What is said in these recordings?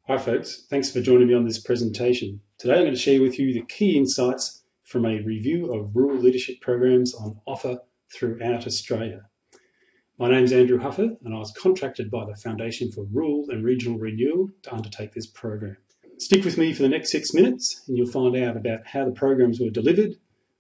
Hi folks, thanks for joining me on this presentation. Today I'm going to share with you the key insights from a review of rural leadership programs on offer throughout Australia. My name's Andrew Huffer and I was contracted by the Foundation for Rural and Regional Renewal to undertake this program. Stick with me for the next 6 minutes and you'll find out about how the programs were delivered,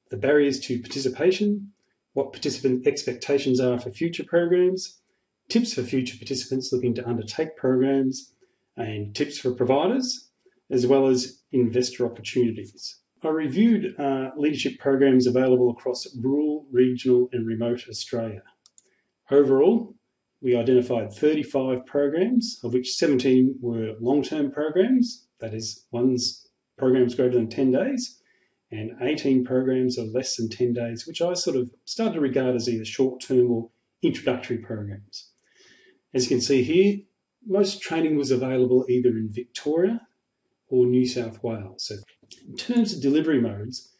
the barriers to participation, what participant expectations are for future programs, tips for future participants looking to undertake programs, and tips for providers, as well as investor opportunities. I reviewed leadership programs available across rural, regional and remote Australia. Overall, we identified 35 programs, of which 17 were long-term programs, that is, programs greater than 10 days, and 18 programs of less than 10 days, which I sort of started to regard as either short-term or introductory programs. As you can see here, most training was available either in Victoria or New South Wales. So in terms of delivery modes,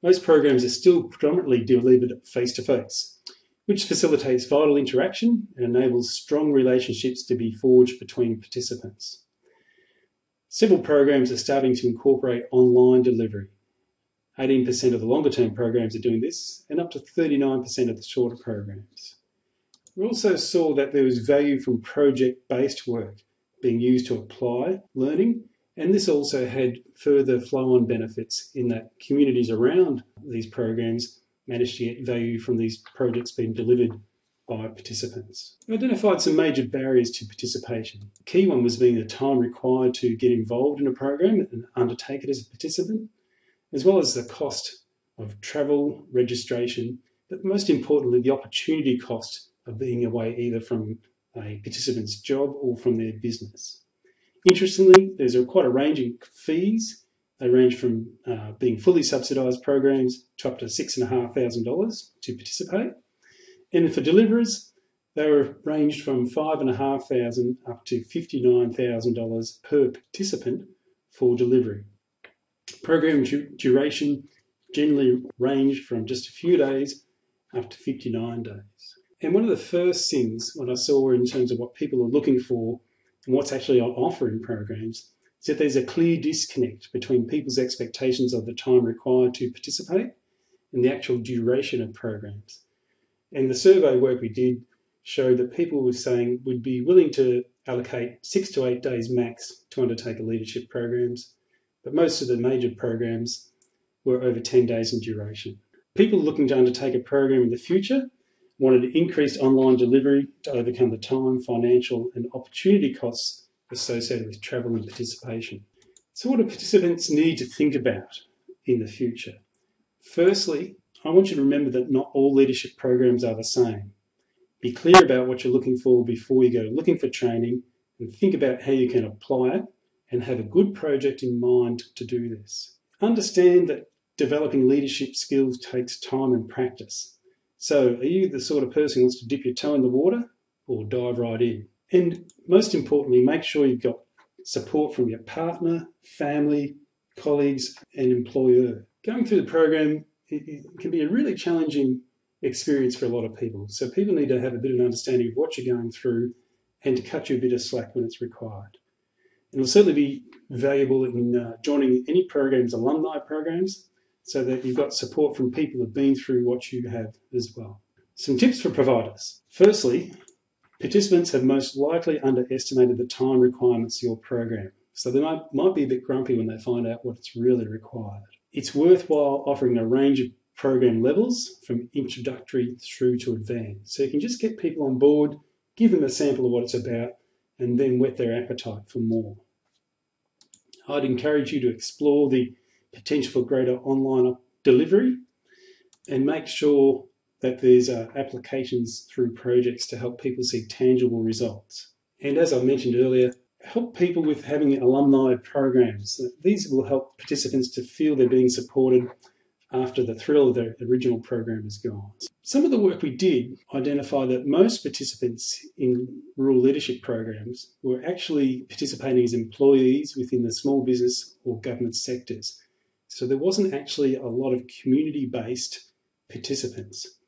most programs are still predominantly delivered face-to-face, which facilitates vital interaction and enables strong relationships to be forged between participants. Several programs are starting to incorporate online delivery. 18% of the longer-term programs are doing this, and up to 39% of the shorter programs. We also saw that there was value from project-based work being used to apply learning, and this also had further flow-on benefits in that communities around these programs managed to get value from these projects being delivered by participants. We identified some major barriers to participation. The key one was being the time required to get involved in a program and undertake it as a participant, as well as the cost of travel, registration, but most importantly, the opportunity cost of being away either from a participant's job or from their business. Interestingly, there's quite a range in fees. They range from being fully subsidised programs to up to $6,500 to participate. And for deliverers, they were ranged from $5,500 up to $59,000 per participant for delivery. Program duration generally ranged from just a few days up to 59 days. And one of the first things what I saw in terms of what people are looking for and what's actually on offer in programs is that there's a clear disconnect between people's expectations of the time required to participate and the actual duration of programs. And the survey work we did showed that people were saying would be willing to allocate 6 to 8 days max to undertake a leadership programs, but most of the major programs were over 10 days in duration. People looking to undertake a program in the future wanted increased online delivery to overcome the time, financial and opportunity costs associated with travel and participation. So what do participants need to think about in the future? Firstly, I want you to remember that not all leadership programs are the same. Be clear about what you're looking for before you go looking for training and think about how you can apply it and have a good project in mind to do this. Understand that developing leadership skills takes time and practice. So are you the sort of person who wants to dip your toe in the water or dive right in? And most importantly, make sure you've got support from your partner, family, colleagues and employer. Going through the program it can be a really challenging experience for a lot of people. So people need to have a bit of an understanding of what you're going through and to cut you a bit of slack when it's required. And it'll certainly be valuable in joining any programs, alumni programs, so that you've got support from people who've been through what you have as well. Some tips for providers. Firstly, participants have most likely underestimated the time requirements of your program. So they might be a bit grumpy when they find out what's really required. It's worthwhile offering a range of program levels from introductory through to advanced. So you can just get people on board, give them a sample of what it's about, and then whet their appetite for more. I'd encourage you to explore the potential for greater online delivery and make sure that there's applications through projects to help people see tangible results. And as I mentioned earlier, help people with having alumni programs. These will help participants to feel they're being supported after the thrill of their original program is gone. Some of the work we did identified that most participants in rural leadership programs were actually participating as employees within the small business or government sectors. So there wasn't actually a lot of community-based participants.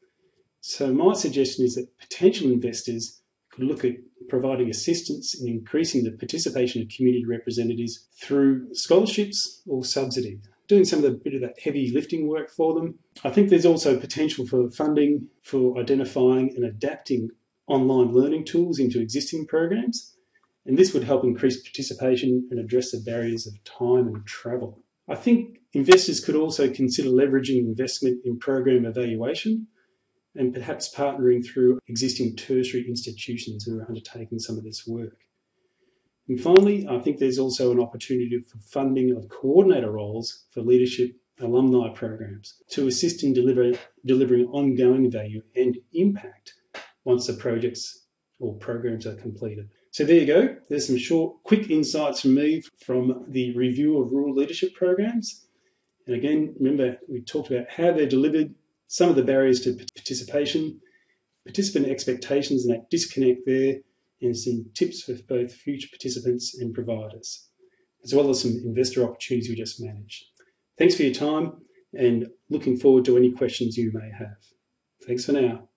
So my suggestion is that potential investors could look at providing assistance in increasing the participation of community representatives through scholarships or subsidy, doing some of the bit of that heavy lifting work for them. I think there's also potential for funding for identifying and adapting online learning tools into existing programs, and this would help increase participation and address the barriers of time and travel. I think investors could also consider leveraging investment in program evaluation and perhaps partnering through existing tertiary institutions who are undertaking some of this work. And finally, I think there's also an opportunity for funding of coordinator roles for leadership alumni programs to assist in delivering ongoing value and impact once the projects or programs are completed. So there you go. There's some short, quick insights from me from the review of rural leadership programs. And again, remember, we talked about how they're delivered, some of the barriers to participation, participant expectations and that disconnect there, and some tips for both future participants and providers, as well as some investor opportunities we just managed. Thanks for your time and looking forward to any questions you may have. Thanks for now.